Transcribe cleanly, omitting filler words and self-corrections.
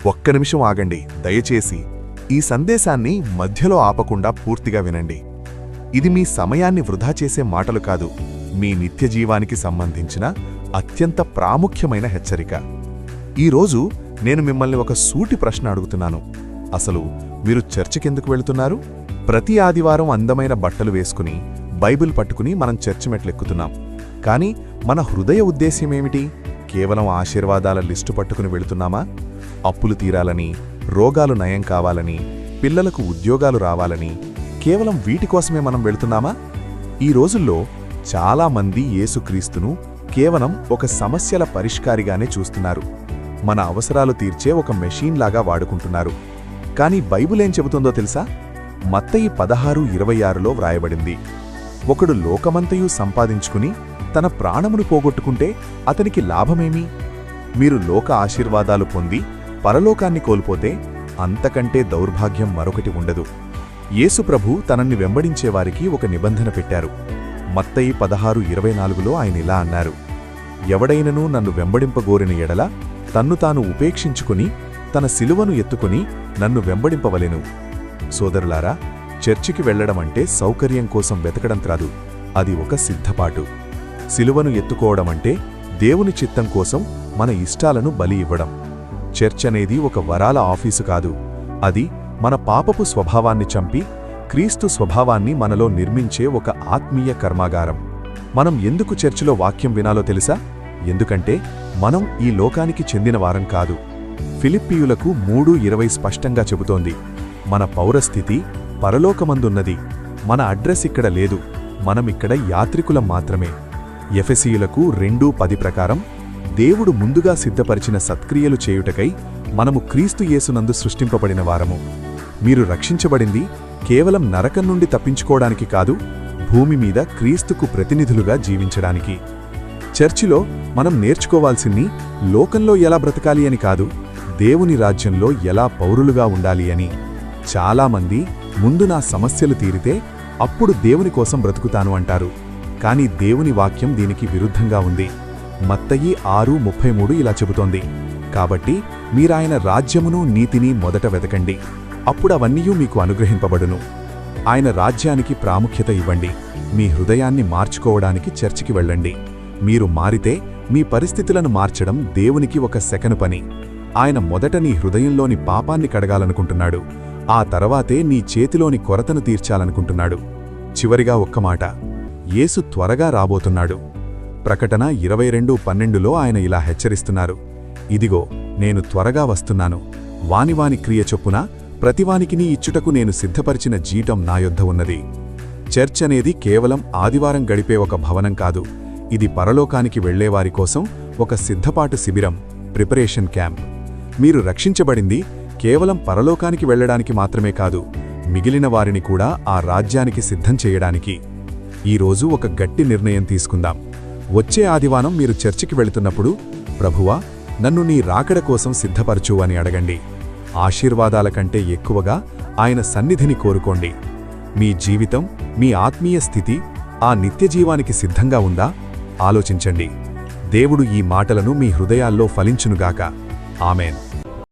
ఒక్క నిమిషం ఆగండి. దయచేసి ఈ సందేశాన్ని మధ్యలో ఆపకుండా పూర్తిగా వినండి. ఇది మీ సమయాన్ని వృధా చేసే మాటలు కాదు, మీ నిత్యజీవానికి సంబంధించిన అత్యంత ప్రాముఖ్యమైన హెచ్చరిక. ఈరోజు నేను మిమ్మల్ని ఒక సూటి ప్రశ్న అడుగుతున్నాను. అసలు మీరు చర్చికెందుకు వెళుతున్నారు? ప్రతి ఆదివారం అందమైన బట్టలు వేసుకుని బైబిల్ పట్టుకుని మనం చర్చి మెట్లెక్కుతున్నాం. కానీ మన హృదయ ఉద్దేశ్యమేమిటి? కేవలం ఆశీర్వాదాల లిస్టు పట్టుకుని వెళుతున్నామా? అప్పులు తీరాలని, రోగాలు నయం కావాలని, పిల్లలకు ఉద్యోగాలు రావాలని, కేవలం వీటి కోసమే మనం వెళుతున్నామా? ఈ రోజుల్లో చాలామంది యేసుక్రీస్తును కేవలం ఒక సమస్యల పరిష్కారిగానే చూస్తున్నారు. మన అవసరాలు తీర్చే ఒక మెషీన్లాగా వాడుకుంటున్నారు. కానీ బైబిల్ ఏం చెబుతుందో తెలుసా? మత్తయి 16:26లో వ్రాయబడింది, ఒకడు లోకమంతయు సంపాదించుకుని తన ప్రాణమును పోగొట్టుకుంటే అతనికి లాభమేమి? మీరు లోక ఆశీర్వాదాలు పొంది పరలోకాన్ని కోల్పోతే అంతకంటే దౌర్భాగ్యం మరొకటి ఉండదు. యేసుప్రభు తనన్ని వెంబడించేవారికి ఒక నిబంధన పెట్టారు. మత్తయి 16:24లో ఆయన ఇలా అన్నారు, ఎవడైనను నన్ను వెంబడింపగోరిన ఎడల తన్ను తాను ఉపేక్షించుకుని తన సిలువను ఎత్తుకుని నన్ను వెంబడింపవలెను. సోదరులారా, చర్చికి వెళ్లడమంటే సౌకర్యం కోసం వెతకడం కాదు, అది ఒక సిద్ధపాటు. సిలువను ఎత్తుకోవడమంటే దేవుని చిత్తం కోసం మన ఇష్టాలను బలి ఇవ్వడం. చర్చ్ అనేది ఒక వరాల ఆఫీసు కాదు, అది మన పాపపు స్వభావాన్ని చంపి క్రీస్తు స్వభావాన్ని మనలో నిర్మించే ఒక ఆత్మీయ కర్మాగారం. మనం ఎందుకు చర్చిలో వాక్యం వినాలో తెలుసా? ఎందుకంటే మనం ఈ లోకానికి చెందినవారం కాదు. ఫిలిప్పీయులకు 3:20 స్పష్టంగా చెబుతోంది, మన పౌరస్థితి పరలోకమందున్నది, మన అడ్రస్ ఇక్కడ లేదు, మనమిక్కడ యాత్రికులం మాత్రమే. ఎఫెసీయులకు 2:10 ప్రకారం దేవుడు ముందుగా సిద్ధపరిచిన సత్క్రియలు చేయుటకై మనము క్రీస్తు యేసునందు సృష్టింపబడిన వారము. మీరు రక్షించబడింది కేవలం నరకం నుండి తప్పించుకోవడానికి కాదు, భూమి మీద క్రీస్తుకు ప్రతినిధులుగా జీవించడానికి. చర్చిలో మనం నేర్చుకోవాల్సింది లోకంలో ఎలా బ్రతకాలి అని కాదు, దేవుని రాజ్యంలో ఎలా పౌరులుగా ఉండాలి అని. చాలామంది ముందు నా సమస్యలు తీరితే అప్పుడు దేవుని కోసం బ్రతుకుతాను అంటారు. కానీ దేవుని వాక్యం దీనికి విరుద్ధంగా ఉంది. మత్తయి 6:33 ఇలా చెబుతోంది, కాబట్టి మీరాయన రాజ్యమును నీతిని మొదట వెతకండి, అప్పుడవన్నీయూ మీకు అనుగ్రహింపబడును. ఆయన రాజ్యానికి ప్రాముఖ్యత ఇవ్వండి. మీ హృదయాన్ని మార్చుకోవడానికి చర్చికి వెళ్ళండి. మీరు మారితే మీ పరిస్థితులను మార్చడం దేవునికి ఒక సెకను పని. ఆయన మొదట నీ హృదయంలోని పాపాన్ని కడగాలనుకుంటున్నాడు, ఆ తర్వాతే నీ చేతిలోని కొరతను తీర్చాలనుకుంటున్నాడు. చివరిగా ఒక్క మాట, యేసు త్వరగా రాబోతున్నాడు. ప్రకటన 22:12లో ఆయన ఇలా హెచ్చరిస్తున్నారు, ఇదిగో నేను త్వరగా వస్తున్నాను, వానివాని క్రియ చొప్పున ప్రతివానికినీ ఇచ్చుటకు నేను సిద్ధపరిచిన జీతం నా యొద్ద ఉన్నది. చర్చ్ అనేది కేవలం ఆదివారం గడిపే ఒక భవనం కాదు, ఇది పరలోకానికి వెళ్లేవారి కోసం ఒక సిద్ధపాటు శిబిరం, ప్రిపరేషన్ క్యాంప్. మీరు రక్షించబడింది కేవలం పరలోకానికి వెళ్లడానికి మాత్రమే కాదు, మిగిలిన వారిని కూడా ఆ రాజ్యానికి సిద్ధం చేయడానికి. ఈరోజు ఒక గట్టి నిర్ణయం తీసుకుందాం. వచ్చే ఆదివారం మీరు చర్చికి వెళుతున్నప్పుడు, ప్రభువా, నన్ను నీ రాకడ కోసం సిద్ధపరచు అని అడగండి. ఆశీర్వాదాల కంటే ఎక్కువగా ఆయన సన్నిధిని కోరుకోండి. మీ జీవితం, మీ ఆత్మీయ స్థితి ఆ నిత్యజీవానికి సిద్ధంగా ఉందా? ఆలోచించండి. దేవుడు ఈ మాటలను మీ హృదయాల్లో ఫలించునుగాక. ఆమేన్.